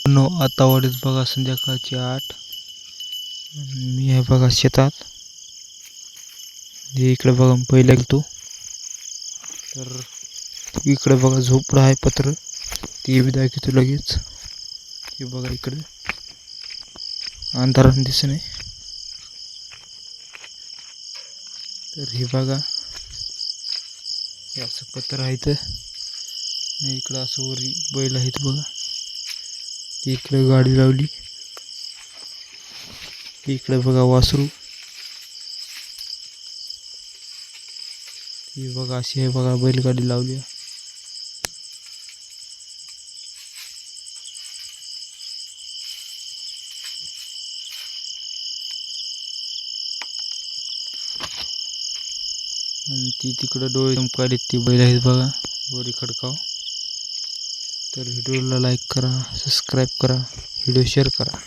No आता वाढत बघा संध्याकाळची 8. मी आहे बघा शेतात. इकडे बघा पहिला गेलो तर इकडे बघा झोपडं आहे पत्र ती बी दाखवतो लगेच. हे बघा इकडे अंधाराने दिसत नाही तर हे बघा हे असं पत्र आहे. तर इकडं असं वरी बैल आहेत बघा. इकडे गाडी लावली. इकडे बघा वासरू. ही बघा अशी आहे बघा बैलगाडी लावली. आणि ती तिकडं डोळे चमकायले ती बैल आहेत बघा वरी खडकाव. तर व्हिडिओला लाईक करा, सबस्क्राईब करा, व्हिडिओ शेअर करा.